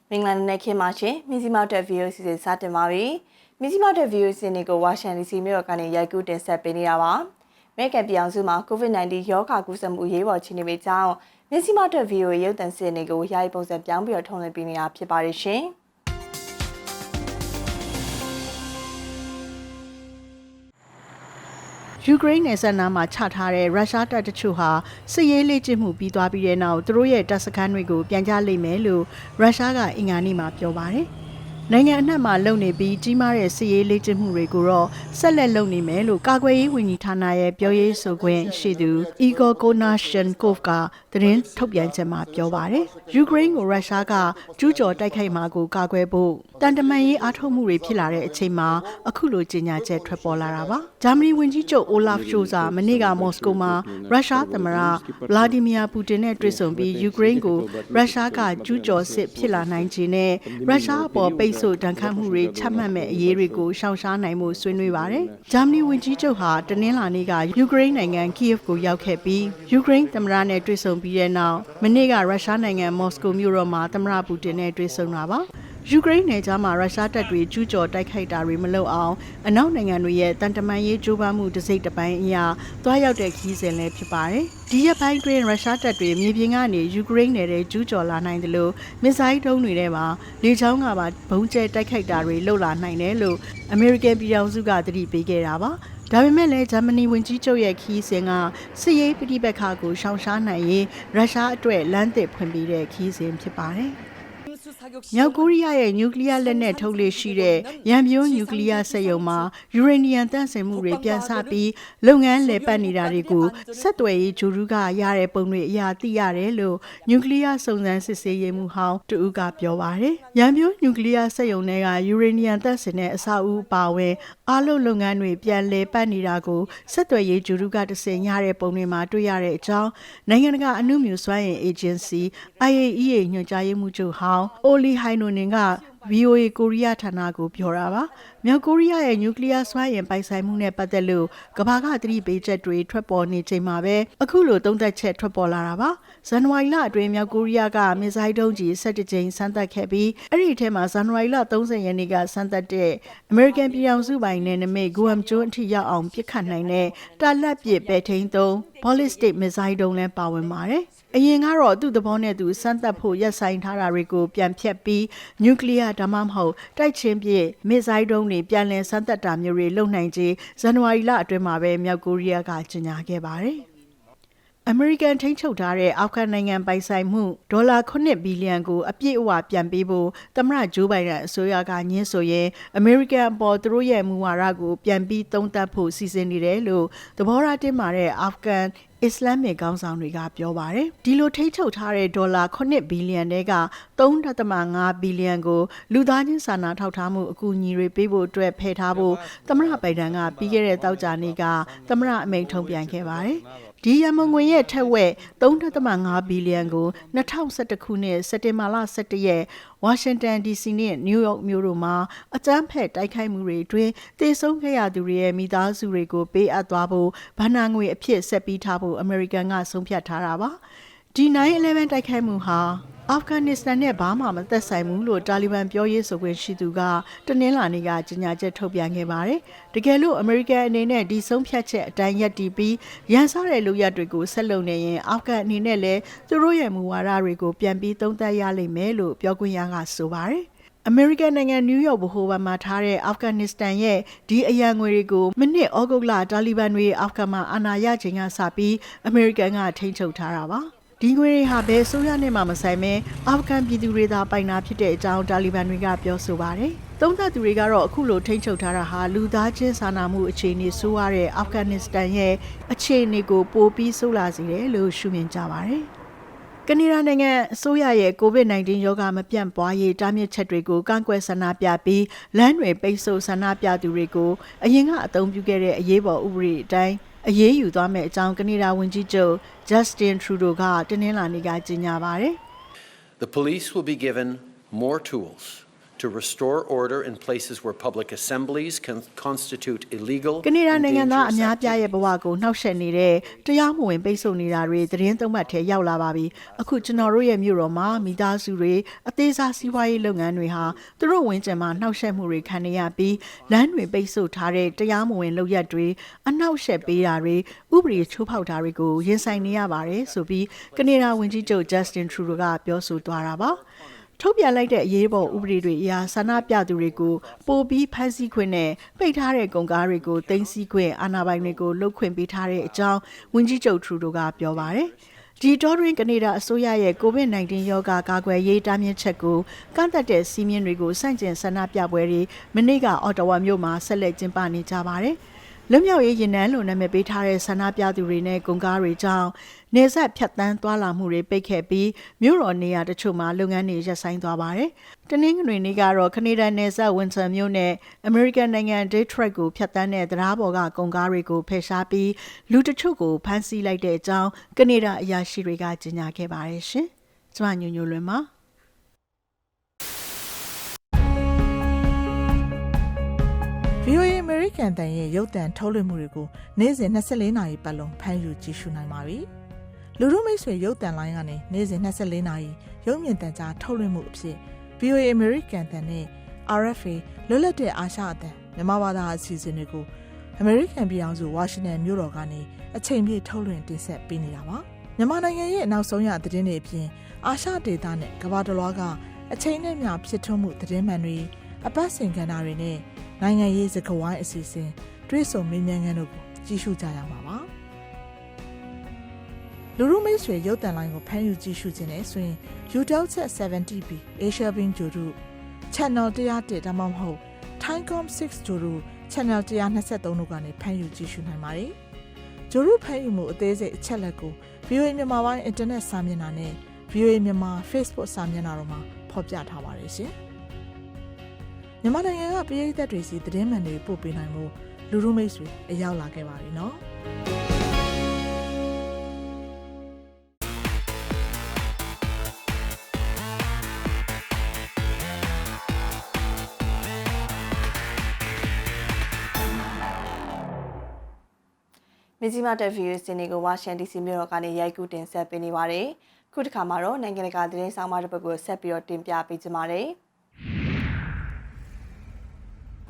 မင်္ဂလာနေ့ခင်ပါရှင်မြစီမောက်တဲ့ video စီစဉ်စတင်ပါပြီမြစီမောက်တဲ့ video စီစဉ်ကိုဝါရှင် DC မြို့တော်ကနေရိုက်ကူးတင်ဆက်ပေးနေတာပါအမေရိကန်ပြည်အောင်စုမှာ COVID-19 ရောဂါကူးစက်မှုအရေးပေါ်အခြေအနေတွေကြောင့်မြစီမောက်တဲ့ video ရုပ်သံစီစဉ်ကိုယာယီပုံစံပြောင်းပြီးထုတ်လွှင့်ပေးနေတာဖြစ်ပါတယ်ရှင်ယူကရိန်းနယ်စပ်နားမှာချထားတဲ့ရုရှားတပ်တချို့ဟာစစ်ရေးလေ့ကျင့်မှုပြီးသွားပြီးတဲ့နောက်သူတို့ရဲ့တပ်စခန်းတွေကိုပြန်ကြလိမ့်မယ်လို့ရုရှားကအင်္ဂါနေ့မှာပြောပါတယ်။နိုင်ငံအနှံ့မှာလုပ်နေပြီးကြီးမားတဲ့စစ်ရေးလေ့ကျင့်မှုတွေကိုတော့ဆက်လက်လုပ်နေမယ်လို့ကာကွယ်ရေးဝန်ကြီးဌာနရဲ့ပြောရေးဆိုခွင့်ရှိသူ Igor Konashenkov ကသတင်းထုတ်ပြန်ချက်မှာပြောပါတယ်။ယူကရိန်းကိုရုရှားကကျူးကျော်တိုက်ခိုက်မှာကိုကာကွယ်ဖို့တန်တမန်ရေးအားထုတ်မှုတွေဖြစ်လာတဲ့အချိန်မှာအခုလိုကြေညာချက်ထွက်ပေါ်လာတာပါ။ဂျာမနီဝန်ကြီးချုပ်အိုလာဖ်ရှိုဇာမနေ့ကမော်စကိုမှာရုရှားသမ္မတဗလာဒီမီယာပူတင်နဲ့တွေ့ဆုံပြီးယူကရိန်းကိုရုရှားကကျူးကျော်စစ်ဖြစ်လာနိုင်ခြေနဲ့ရုရှားအပေါ်ပိတ်ဆို့ဒဏ်ခတ်မှုတွေချမှတ်မဲ့အရေးတွေကိုရှောင်ရှားနိုင်မှုဆွေးနွေးပါတယ်။ဂျာမနီဝန်ကြီးချုပ်ဟာတနင်္လာနေ့ကယူကရိန်းနိုင်ငံကီယက်ကိုရောက်ခဲ့ပြီးယူကရိန်းသမ္မတနဲ့တွေ့ဆုံပြီးတဲ့နောက်မနေ့ကရုရှားနိုင်ငံမော်စကိုမြို့တော်မှာသမ္မတပူတင်နဲ့တွေ့ဆုံတာပါ။ယူကရိန်းနယ်ခြားမှာရုရှားတပ်တွေကျူးကျော်တိုက်ခိုက်တာတွေမလုပ်အောင်အနောက်နိုင်ငံတွေရဲ့တန်တမန်ရေးကြိုးပမ်းမှုတစ်စိတ်တစ်ပိုင်းအရာတွားရောက်တဲ့ခီးစဉ်လည်းဖြစ်ပါတယ်။ဒီရက်ပိုင်းတွင်ရုရှားတပ်တွေမြေပြင်ကနေယူကရိန်းနယ်ထဲကျူးကျော်လာနိုင်တယ်လို့မစ်ဇိုင်းဒုံးတွေထဲမှာလေကြောင်းကပါဘုံကျဲတိုက်ခိုက်တာတွေလုပ်လာနိုင်တယ်လို့အမေရိကန်ပြည်ထောင်စုကသတိပေးခဲ့တာပါ။ဒါပေမဲ့လည်းဂျာမနီဝန်ကြီးချုပ်ရဲ့ခီးစဉ်ကစစ်ရေးပဋိပက္ခကိုရှောင်ရှားနိုင်ရေးရုရှားအတွက်လမ်းသစ်ဖွင့်ပေးတဲ့ခီးစဉ်ဖြစ်ပါတယ်။မြောက်ကိုရီးယားရဲ့နျူကလ িয়ার လက်နက်ထုတ်လေရှိတဲ့ရန်ပြိုးနျူကလ িয়ার စက်ရုံမှာယူရေနီယံတန့်စင်မှုတွေပြန်ဆပြီးလုပ်ငန်းလည်ပတ်နေတာတွေကိုဆက်သွယ်ရေးဂျိုရူးကရတဲ့ပုံတွေအရာသိရတယ်လို့နျူကလ িয়ার စုံစမ်းစစ်ဆေးရေးမှူးဟောင်းတူကပြောပါတယ်။ရန်ပြိုးနျူကလ িয়ার စက်ရုံတွေကယူရေနီယံတန့်စင်တဲ့အဆောက်အဦပါဝင်အားလုံးလုပ်ငန်းတွေပြန်လည်ပတ်နေတာကိုဆက်သွယ်ရေးဂျိုရူးကတဆင်ရတဲ့ပုံတွေမှာတွေ့ရတဲ့အကြောင်းနိုင်ငံတကာအမှုမြူစွမ်းအင်အေဂျင်စီ IAEA ညွှန်ကြားရေးမှူးချုပ်ဟောင်းအိုလီဟိုင်နိုနင်က VOA ကိုရီးယားဌာနကိုပြောတာပါမြောက်ကိုရီးယားရဲ့နျူကလ িয়ার စွမ်းအင်ပိုင်ဆိုင်မှုနဲ့ပတ်သက်လို့ကမ္ဘာကသတိပေးချက်တွေထွက်ပေါ်နေချိန်မှာပဲအခုလိုသုံးသပ်ချက်ထွက်ပေါ်လာတာပါဇန်နဝါရီလအတွင်းမြောက်ကိုရီးယားကမစ်ဇိုင်းဒုံးကြီး17ကြိမ်စမ်းသပ်ခဲ့ပြီးအဲ့ဒီထဲမှာဇန်နဝါရီလ30ရက်နေ့ကစမ်းသပ်တဲ့အမေရိကန်ပြည်ထောင်စုပိုင်နယ်နိမိတ်ဂွမ်ကျွန်းအထိရောက်အောင်ပစ်ခတ်နိုင်တဲ့တာလက်ပစ်ပဲထိန်းသုံး ballistic missile ဒုံးလည်းပါဝင်ပါတယ်အရင်ကတော့သူ့သဘောနဲ့သူစမ်းသပ်ဖို့ရပ်ဆိုင်ထားတာတွေကိုပြန်ဖြတ်ပြီးနျူကလ িয়ার ဒါမှမဟုတ်တိုက်ချင်းပြစ်မစ်ဇိုင်းဒုံးတွေပြန်လည်စမ်းသပ်တာမျိုးတွေလုပ်နိုင်ခြင်းဇန်နဝါရီလအတွင်းမှာပဲမြောက်ကိုရီးယားကကြေညာခဲ့ပါတယ်အမေရိကန်ထိန်းချုပ်ထားတဲ့အာဖဂန်နိုင်ငံပိုင်ဆိုင်မှုဒေါ်လာ9ဘီလီယံကိုအပြည့်အဝပြန်ပေးဖို့သမ္မတဂျိုးဘိုင်ဒန်အစိုးရကညှင်းဆိုရင်အမေရိကန်အပေါ်သူတို့ရဲ့မူဝါဒကိုပြန်ပြီးသုံးသပ်ဖို့စီစဉ်နေတယ်လို့သဘောထားတင်းမာတဲ့အာဖဂန်အစ္စလာမစ်ခေါင်းဆောင်တွေကပြောပါတယ်ဒီလိုထိန်းချုပ်ထားတဲ့ဒေါ်လာ9ဘီလီယံတဲက 3.5 ဘီလီယံကိုလူသားချင်းစာနာထောက်ထားမှုအကူအညီတွေပေးဖို့အတွက်ဖယ်ထားဖို့သမ္မတဘိုင်ဒန်ကပြီးခဲ့တဲ့သောကြာနေ့ကသမ္မတအမိန့်ထုတ်ပြန်ခဲ့ပါတယ်ဒီရမုံငွေရဲ့ထက်ဝက် 3.5 ဘီလီယံကို2011ခုနှစ်စက်တင်ဘာလ17ရက်ဝါရှင်တန် DC နဲ့နယူးယောက်မြို့တို့မှာအကြမ်းဖက်တိုက်ခိုက်မှုတွေအတွင်းတေဆုံးခဲ့ရသူတွေရဲ့မိသားစုတွေကိုပေးအပ်သွားဖို့ဘဏ္ဍာငွေအဖြစ်ဆက်ပြီးထားဖို့အမေရိကန်ကဆုံးဖြတ်ထားတာပါဒီ 9/11 တိုက်ခိုက်မှုဟာအာဖဂန်နစ္စတန်နဲ့ဘာမှမသက်ဆိုင်ဘူးလို့တာလီဘန်ပြောရေးဆိုခွင့်ရှိသူကတနင်္လာနေ့ကကြေညာချက်ထုတ်ပြန်ခဲ့ပါတယ်။တကယ်လို့အမေရိကန်အနေနဲ့ဒီဆုံးဖြတ်ချက်အတိုင်းရပ်တည်ပြီးရန်စားတဲ့လုပ်ရပ်တွေကိုဆက်လုပ်နေရင်အာဖဂန်အနေနဲ့လည်းသူတို့ရဲ့မူဝါဒတွေကိုပြန်ပြီးသုံးသပ်ရလိမ့်မယ်လို့ပြောခွင့်ရကဆိုပါတယ်။အမေရိကန်နိုင်ငံနယူးယောက်ဗဟိုဘဏ်မှာထားတဲ့အာဖဂန်နစ္စတန်ရဲ့ဒီအရန်ငွေတွေကိုမနှစ်ဩဂုတ်လတာလီဘန်တွေအာဖဂန်မှာအာဏာရချိန်ကစပြီးအမေရိကန်ကထိန်းချုပ်ထားတာပါဒီငွေတွေဟာဘယ်ဆိုရနဲ့မှမဆိုင်ပဲအာဖဂန်ပြည်သူတွေသာပိုင်တာဖြစ်တဲ့အကြောင်းတာလီဘန်တွေကပြောဆိုပါတယ်။သုံးသပ်သူတွေကတော့အခုလိုထိန်းချုပ်ထားတာဟာလူသားချင်းစာနာမှုအခြေအနေဆိုးရတဲ့အာဖဂန်နစ္စတန်ရဲ့အခြေအနေကိုပိုပြီးဆိုးလာစေတယ်လို့ရှုမြင်ကြပါတယ်။ကနေဒါနိုင်ငံအစိုးရရဲ့ COVID-19 ရောဂါမပြန့်ပွားရေးတားမြစ်ချက်တွေကိုကန့်ကွက်ဆန္ဒပြပြီးလမ်းတွေပိတ်ဆို့ဆန္ဒပြသူတွေကိုအရင်ကအသုံးပြုခဲ့တဲ့အရေးပေါ်ဥပဒေအတိုင်းအရေးယူသွားမယ့်အကြောင်းကနေဒါဝန်ကြီးချုပ် Justin Trudeau ကတနင်္လာနေ့ကကြေညာပါတယ်။ The police will be given more tools to restore order in places where public assemblies can constitute illegal. ကနေဒါနိုင်ငံသားအများပြားရဲ့ဘဝကိုနှောက်ယှက်နေတဲ့တရားမဝင်ပိတ်ဆို့နေတာတွေသတင်းသုံးမှတ်ထဲရောက်လာပါပြီအခုကျွန်တော်တို့ရဲ့မြို့တော်မှာမိသားစုတွေအသေးစားစီးပွားရေးလုပ်ငန်းတွေဟာသူတို့ဝန်းကျင်မှာနှောက်ယှက်မှုတွေခံနေရပြီးလမ်းတွေပိတ်ဆို့ထားတဲ့တရားမဝင်လုပ်ရက်တွေအနှောက်ယှက်ပေးတာတွေဥပဒေချိုးဖောက်တာတွေကိုရင်ဆိုင်နေရပါတယ်ဆိုပြီးကနေဒါဝန်ကြီးချုပ် Justin Trudeau ကပြောဆိုသွားတာပါထုတ်ပြန်လိုက်တဲ့အရေးပေါ်ဥပဒေတွေအရဆန္ဒပြသူတွေကိုပိုပြီးဖမ်းဆီးခွင့်နဲ့ပိတ်ထားတဲ့ကုန်ကားတွေကိုတင်စီခွင့်အာဏာပိုင်တွေကိုလှုပ်ခွင့်ပေးထားတဲ့အကြောင်းဝန်ကြီးချုပ် Trudeau ကပြောပါတယ်ဒီတော်တွင်ကနေဒါအစိုးရရဲ့ COVID-19 ရောဂါကာကွယ်ရေးတားမြစ်ချက်ကိုကန့်သတ်တဲ့စီးမြင်တွေကိုစန့်ကျင်ဆန္ဒပြပွဲတွေမနေ့ကအော်တဝါမြို့မှာဆက်လက်ကျင်းပနေကြပါတယ်လွတ်မြောက်ရေးရင်နှန်းလိုနာမည်ပေးထားတဲ့ဆန္ဒပြသူတွေနဲ့ကုန်ကားတွေကြောင့်နေဆက်ဖြတ်တန်းသွားလာမှုတွေပိတ်ခဲ့ပြီးမြို့တော်နေရာတချို့မှာလုပ်ငန်းတွေရပ်ဆိုင်းသွားပါတယ်။တနင်္ဂနွေနေ့ကတော့ကနေဒါနယ်စပ်ဝင်ဆာမြို့နဲ့အမေရိကန်နိုင်ငံဒေထရက်ကိုဖြတ်တန်းတဲ့တရားပေါ်ကကုန်ကားတွေကိုဖယ်ရှားပြီးလူတချို့ကိုဖမ်းဆီးလိုက်တဲ့အကြောင်းကနေဒါအရာရှိတွေကကြေညာခဲ့ပါတယ်ရှင်။ကျမညိုညိုလွင်ပါVOA American တန်ရဲ့ရုပ်သံထုတ်လွှင့်မှုတွေကိုနေ့စဉ်24နာရီပတ်လုံးဖမ်းယူကြည့်ရှုနိုင်ပါပြီ။လူထုမိတ်ဆွေရုပ်သံလိုင်းကနေနေ့စဉ်24နာရီရုပ်မြင်သံကြားထုတ်လွှင့်မှုအဖြစ် VOA American တန်နဲ့ RFA လွတ်လပ်တဲ့အာရှအသံမြန်မာဘာသာအစီအစဉ်တွေကို American ပြည်အောင်စု Washington မြို့တော်ကနေအချိန်ပြည့်ထုတ်လွှင့်တင်ဆက်ပေးနေတာပါ။မြန်မာနိုင်ငံရဲ့နောက်ဆုံးရသတင်းတွေအပြင်အာရှဒေသနဲ့ကမ္ဘာတစ်လွှားကအချိန်နဲ့မျှဖြစ်ထွန်းမှုသတင်းမှန်တွေအပတ်စဉ်ကဏ္ဍတွေနဲ့နိုင်ငံရေးစကားဝိုင်းအစီအစဉ်တွေ့ဆုံမေးမြန်းခန်းတို့ကိုကြည့်ရှုကြရမှာပါလူရုမိတ်ဆွေရုပ်သံလိုင်းကိုဖမ်းယူကြည့်ရှုခြင်းနဲ့ဆိုရင် YouTube 70B Asia Bing ဂျိုတို့ Channel 101ဒါမှမဟုတ် Timecom 6ဂျိုတို့ Channel 123တို့ကနေဖမ်းယူကြည့်ရှုနိုင်ပါတယ်ဂျိုတို့ဖမ်းယူမှုအသေးစိတ်အချက်လက်ကို VOA မြန်မာပိုင်း Internet စာမျက်နှာနဲ့ VOA မြန်မာ Facebook စာမျက်နှာတို့မှာဖော်ပြထားပါတယ်ရှင်မြန်မာနိုင်ငံကပြည်ထက်တွေစီသတင်းမှန်တွေပို့ပေးနိုင်မှုလူထုမိတ်ဆွေအရောက်လာခဲ့ပါပြီနော်မြကြီးမားတဲ့ဗီဒီယိုစင်တွေကိုဝါရှင် DC မြို့တော်ကနေရိုက်ကူးတင်ဆက်ပေးနေပါတယ်ခုတစ်ခါမှာတော့နိုင်ငံတကာသတင်းဆောင်မတစ်ပုဒ်ကိုဆက်ပြီးတော့တင်ပြပေးကြပါမယ်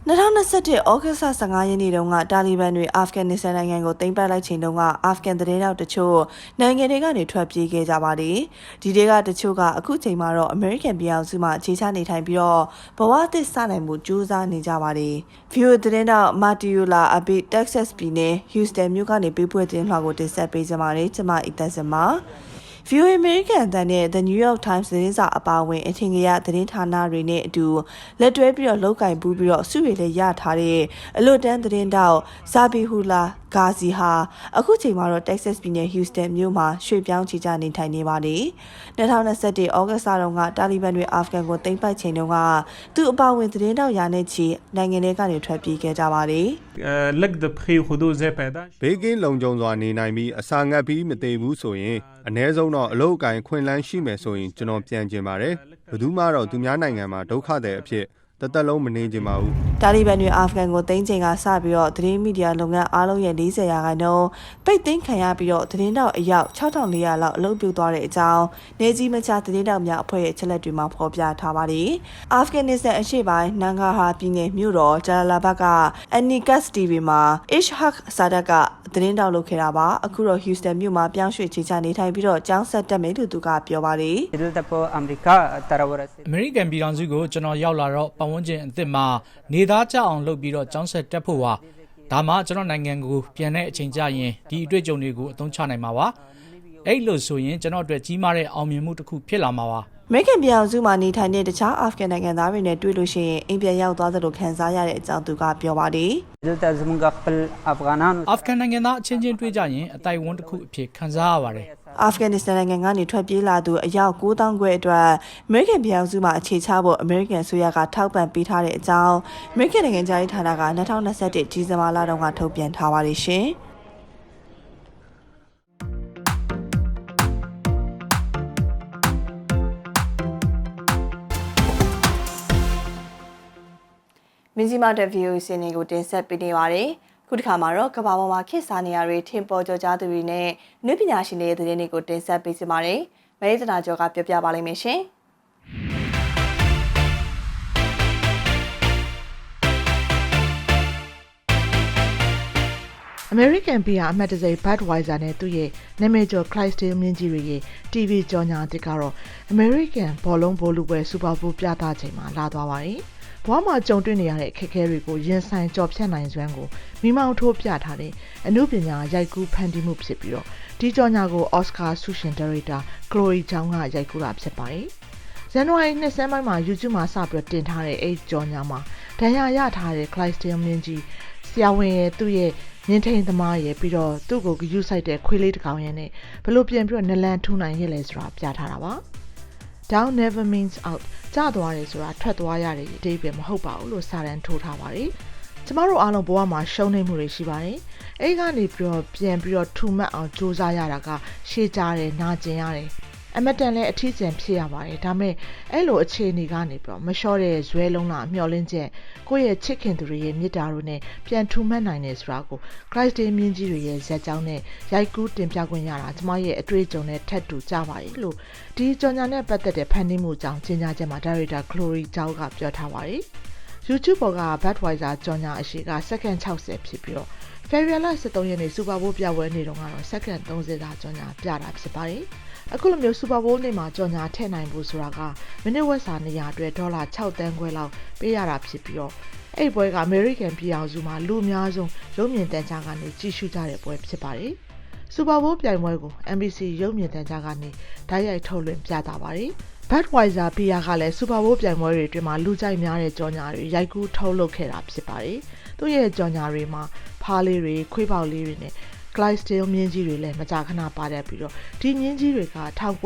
2021 ဩဂုတ်လ15ရက်နေ့တုန်းကတာလီဘန်တွေအာဖဂန်နစ္စတန်နိုင်ငံကိုသိမ်းပိုက်လိုက်ချိန်တုန်းကအာဖဂန်သတင်းတောက်တချို့နိုင်ငံတွေကနေထွက်ပြေးခဲ့ကြပါတယ်။ဒီတွေကတချို့ကအခုချိန်မှာတော့အမေရိကန်ပြည်အောင်စုမှာအခြေချနေထိုင်ပြီးတော့ဘဝသစ်စနိုင်မှုကြိုးစားနေကြပါတယ်။ VOA သတင်းတောက်မာတီယိုလာအဘိတက်ဆက်ပြည်နယ်ဟူစတန်မြို့ကနေပေးပို့သတင်းလွှာကိုတင်ဆက်ပေးကြပါမယ်။ကျွန်မအီသက်စင်ပါVOA American အသံနဲ့ The New York Times သတင်းစာအပါအဝင်အထင်ကရသတင်းဌာနတွေနဲ့အတူလက်တွဲပြီးတော့လုပ်ကင်ပူးပြီးတော့စုရည်လည်းရထားတဲ့အလွတ်တန်းသတင်းတောက်ဇာဘီဟူလာဂါဇီဟာအခုချိန်မှာတော့ Texas ပြည်နယ် Houston မြို့မှာရွှေ့ပြောင်းချီချနေထိုင်နေပါတယ်။2021 ဩဂုတ်လတုန်းကတာလီဘန်တွေအာဖဂန်ကိုသိမ်းပိုက်ချိန်တုန်းကသူ့အပါအဝင်သတင်းတောက်ရာနဲ့ချီနိုင်ငံတွေကနေထွက်ပြေးခဲ့ကြပါတယ်။ဘေးကင်းလုံခြုံစွာနေနိုင်ပြီးအစာငတ်ပြီးမသေးဘူးဆိုရင်အ ਨੇ ဆုံးတော့အလုပ်အကိုင်ခွင့်လန်းရှိမယ်ဆိုရင်ကျွန်တော်ပြန်ကျင်ပါတယ်။ဘယ်သူမှတော့သူများနိုင်ငံမှာဒုက္ခသည်အဖြစ်တသက်လုံးမနေကြပါဘူးတာလီဘန်တွေအာဖဂန်ကိုသိမ်းချိန်ကစပြီးတော့သတင်းမီဒီယာလုပ်ငန်းအားလုံးရဲ့40%ပိတ်သိမ်းခံရပြီးတော့သတင်းတောက်အယောက်6400လောက်အလုပ်ပြုသွားတဲ့အကြောင်းနေကြီးမချသတင်းတောက်များအဖွဲ့ရဲ့ချက်လက်တွေမှာဖော်ပြထားပါတယ်အာဖဂန်နစ္စတန်အရှေ့ပိုင်းနန်ဂါဟာပြည်နယ်မြို့တော်ဂျလာလာဘတ်ကအန်နီကတ်တီဗီမှာအစ်ဟက်ဆာဒတ်ကသတင်းတောက်လုပ်ခဲ့တာပါအခုတော့ဟူစတန်မြို့မှာပြောင်းရွှေ့ချနေထိုင်ပြီးတော့ကျောင်းဆက်တက်မယ်လို့သူကပြောပါတယ်အမေရိကန်ပြည်ထောင်စုကိုကျွန်တော်ရောက်လာတော့ပတ်ဝန်းကျင်အသစ်မှာနေသားကြအောင်လုပ်ပြီးတော့ကျောင်းဆက်တက်ဖို့ပါဒါမှကျွန်တော်နိုင်ငံကိုပြန်တဲ့အချိန်ကျရင်ဒီအတွေ့အကြုံတွေကိုအသုံးချနိုင်မှာပါအဲ့လိုဆိုရင်ကျွန်တော်အတွက်ကြီးမားတဲ့အောင်မြင်မှုတစ်ခုဖြစ်လာမှာပါအမေရိကန်ပြည်အောင်စုမှာနေထိုင်တဲ့တခြားအာဖဂန်နိုင်ငံသားတွေနဲ့တွေ့လို့ရှိရင်အိမ်ပြန်ရောက်သွားသလိုခံစားရတဲ့အကြောင်းသူကပြောပါတယ်အာဖဂန်နိုင်ငံသားအချင်းချင်းတွေ့ကြရင်အတိုင်းဝန်းတစ်ခုအဖြစ်ခံစားရပါတယ်အာဖဂန်နစ္စတန်နိုင်ငံကနေထွက်ပြေးလာသူအယောက်9000ခွဲအတွက်အမေရိကန်ပြည်အောင်စုမှာအခြေချဖို့အမေရိကန်အစိုးရကထောက်ပံ့ပေးထားတဲ့အကြောင်းအမေရိကန်နိုင်ငံသားရေးဌာနက2021ဒီဇင်ဘာလတုန်းကထုတ်ပြန်ထားပါတယ်ရှင် မြင်းကြီးမောက်တဲ့ VOE စီစဉ်ကိုတင်ဆက်ပေးနေပါတယ်ခုတစ်ခါမှာတော့ကမ္ဘာပေါ်မှာခေတ်စားနေရတွေထင်ပေါ်ကျော်ကြားသူတွေနဲ့နည်းပညာရှင်တွေရဲ့သတင်းတွေကိုတင်ဆက်ပေးစီပါတယ်။မဲသနာကျော်ကပြောပြပါလိမ့်မယ်ရှင်။ American beer အမှတ်တစိ Budweiser နဲ့သူ့ရဲ့နာမည်ကျော် Clydesdale မြင်းကြီးတွေရဲ့ TV ကြော်ညာတစ်ကတော့ American ဘောလုံးဘောလူပွဲ Super Bowl ပြသချိန်မှာလာသွားပါတယ်။ဘဝမှာကြုံတွေ့နေရတဲ့အခက်အခဲတွေကိုရင်ဆိုင်ကြော်ဖြတ်နိုင်စွမ်းကိုမိမောင်းထိုးပြထားတဲ့အမှုပညာရိုက်ကူးဖန်တီးမှုဖြစ်ပြီးတော့ဒီကြော်ညာကို Oscar ဆုရှင်ဒါရိုက်တာ Chloe Zhao ကရိုက်ကူးတာဖြစ်ပါတယ်။ဇန်နဝါရီနှစ်ဆန်းပိုင်းမှာ YouTube မှာစပြီးတင်ထားတဲ့အဲ့ကြော်ညာမှာဒဏ်ရာရထားတဲ့ Clydesdale မြင်းကြီးဆရာဝန်ရဲ့သူ့ရဲ့မြင်းထိန်သမားရဲ့ပြီးတော့သူ့ကိုဂယူဆိုင်တဲ့ခွေးလေးတစ်ကောင်ရဲ့နဲ့ဘလို့ပြင်ပြီးတော့နလန်ထူနိုင်ရလဲဆိုတာပြထားတာပါ Down never means out ကျသွားတယ်ဆိုတာထွက်သွားရတယ်အတိတ်ပဲမဟုတ်ပါဘူးလို့စာတန်းထိုးထားပါတယ်ကျမတို့အားလုံးဘဝမှာရှုံးနေမှုတွေရှိပါတယ်အဲ့ကနေပြီးတော့ပြန်ပြီးတော့ထူမှတ်အောင်စူးစမ်းရတာကရှေ့ကြတယ်နာကျင်ရတယ်အမတန်လည်းအထီးကျန်ဖြစ်ရပါတယ်ဒါမဲ့အဲ့လိုအခြေအနေကနေပြီးတော့မလျှော့တဲ့ဇွဲလုံးလားမျောလင်းချက်ကိုယ့်ရဲ့ချစ်ခင်သူတွေရဲ့မေတ္တာတို့နဲ့ပြန်ထူမှတ်နိုင်တယ်ဆိုတာကို Clydesdale မြင်းကြီးတွေရဲ့ဇာတ်ကြောင်းနဲ့ရိုက်ကူးတင်ပြခွင့်ရတာကျမရဲ့အတွေ့အကြုံနဲ့ထပ်တူကြပါတယ်လို့ဒီကြော်ညာနဲ့ပတ်သက်တဲ့ဖန်တီးမှုကြောင့်ကြီးညာချက်မှာဒါရိုက်တာ Chloe Zhao ကပြောထားပါတယ် YouTube ပေါ်က Budweiser ကြော်ညာအရှိကစက္ကန့်60ဖြစ်ပြီးတော့ February 23 ရက်နေ့ Super Bowl ပြပွဲနေ့တုန်းကတော့စက္ကန့်30သာကြော်ညာပြတာဖြစ်ပါတယ်အခုလိုမျိုး Super Bowl နေ့မှာကြော်ညာထည့်နိုင်ဖို့ဆိုတာကမိနစ်ဝက်စာနေရာအတွက်ဒေါ်လာ6 သန်းခွဲလောက်ပေးရတာဖြစ်ပြီးတော့အဲ့ပွဲက American ပြည်အောင်စုမှာလူအများဆုံးရုပ်မြင်သံကြားကနေကြည့်ရှုကြတဲ့ပွဲဖြစ်ပါတယ် Super Bowl ပြိုင်ပွဲကို NBC ရုပ်မြင်သံကြားကနေဓာတ်ရိုက်ထုတ်လွှင့်ပြသပါတယ် Budweiser ဘီယာကလည်း Super Bowl ပြိုင်ပွဲတွေအတွင်းမှာလူကြိုက်များတဲ့ကြော်ညာတွေရိုက်ကူးထုတ်လုပ်ခဲ့တာဖြစ်ပါတယ်သူ့ရဲ့ကြော်ညာတွေမှာဖားလေးတွေခွေးပေါက်လေးတွေနဲ့Clydesdale မြင်းကြီးတွေလည်းမကြာခဏပါတတ်ပြီးတော့ဒီမြင်းကြီးတွေက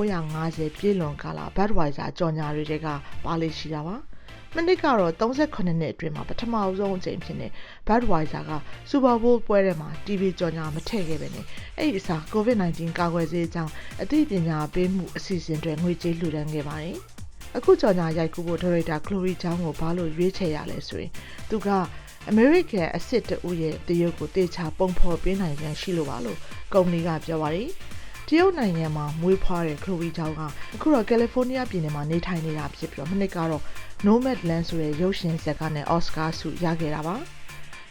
1950ပြည့်လွန်ကာလ Budweiser ကြော်ညာတွေကပါလေရှိတာပါမနစ်ကတော့38နှစ်အတွင်းမှာပထမဆုံးအကြိမ်ဖြစ်နေ Budweiser က Super Bowl ပွဲထဲမှာ TV ကြော်ညာမထည့်ခဲ့ပဲနဲ့အဲ့ဒီအစား COVID-19 ကာကွယ်ဆေးအကြောင်းအသိပညာပေးမှုအစီအစဉ်တွေငွေကြေးလှူဒါန်းခဲ့ပါတယ်အခုကြော်ညာရိုက်ကူးဖို့ဒါရိုက်တာ Chloe Zhao ကိုဘာလို့ရွေးချယ်ရလဲဆိုရင်သူကAmerican အစစ်တဦးရဲ့တရုတ်ကိုတေချာပုံဖော်ပေးနိုင်ပြန်ရှိလို့ပါလို့ကုမ္ပဏီကပြောပါတယ်တရုတ်နိုင်ငံမှာမွေးဖွားတဲ့ Chloe Zhao ကအခုတော့ California ပြည်နယ်မှာနေထိုင်နေတာဖြစ်ပြီးတော့မနှစ်ကတော့ Nomadland ဆိုတဲ့ရုပ်ရှင်ဇာတ်ကားနဲ့ Oscar ဆုရခဲ့တာပါ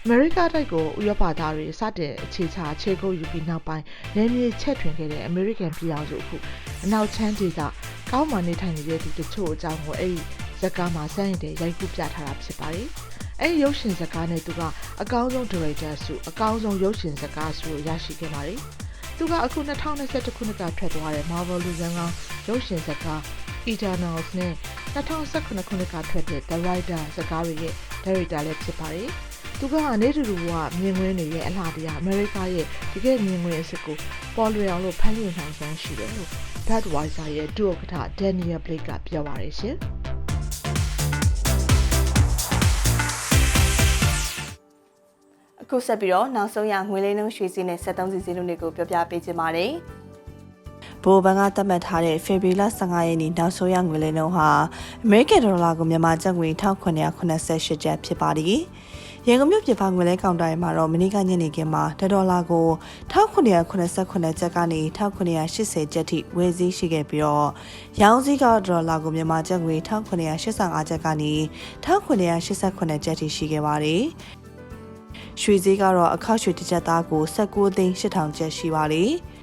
America တိုက်ကိုဥရောပသားတွေစတဲ့အခြေချအခြေကုပ်ယူပြီးနောက်ပိုင်းနေမြေချက်ထွင်ခဲ့တဲ့ American ပြည်အောင်စုအခုအနောက်ချမ်းဒေသကောင်းမှနေထိုင်နေတဲ့သူတချို့အကြောင်းကိုအဲ့ဒီဇာတ်ကားမှာစမ်းရတဲ့ရိုက်ကူးပြထားတာဖြစ်ပါတယ်အဲ့ရုပ်ရှင်ဇာတ်ကားနဲ့သူကအကောင်းဆုံးဒါရိုက်တာဆုအကောင်းဆုံးရုပ်ရှင်ဇာတ်ကားဆုရရှိခဲ့ပါတယ်သူကအခု2021ခုနှစ်ကထွက်သွားတဲ့ Marvel လူဇာတ်ကားရုပ်ရှင်ဇာတ်ကား Eternals နဲ့2019ခုနှစ်ကထွက်တဲ့ The Rider ဇာတ်ကားတွေရဲ့ဒါရိုက်တာလည်းဖြစ်ပါတယ်သူကနေတူတူကမြင်ကွင်းတွေရဲ့အလားတရားအမေရိကရဲ့တကယ်မြင်ကွင်းအစ်ကိုပေါ်လွင်အောင်လို့ဖန်တီးနိုင်စွမ်းရှိတယ်လို့ Budweiser ရဲ့ဒုဥက္ကဋ္ဌ Daniel Blake ကပြောပါတယ်ရှင်အခုဆက်ပြီးတော့နောက်ဆုံးရငွေလိမ်နှုန်းရွှေစည်းနဲ့73စီစီလုံးတွေကိုပြောပြပေးချင်ပါတယ်။ဘိုးဘန်ကသတ်မှတ်ထားတဲ့ဖေဖော်ဝါရီ15ရက်နေ့နောက်ဆုံးရငွေလိမ်နှုန်းဟာအမေရိကန်ဒေါ်လာကိုမြန်မာကျပ်ငွေ1988ကျပ်ဖြစ်ပါတယ်။ရန်ကုန်မြို့ပြည်ပငွေလဲကောင်တာမှာတော့မနေ့ကညနေခင်းမှာဒေါ်လာကို1988ကျပ်ကနေ1980ကျပ်ထိဝယ်စည်းရှိခဲ့ပြီးတော့ရောင်းစည်းကဒေါ်လာကိုမြန်မာကျပ်ငွေ1985ကျပ်ကနေ1988ကျပ်ထိရှိခဲ့ပါတယ်။ရွှေဈေးကတော့အခောက်ရွှေတစ်ကျပ်သားကို19သိန်း8000ကျပ်ရှိပါလေ။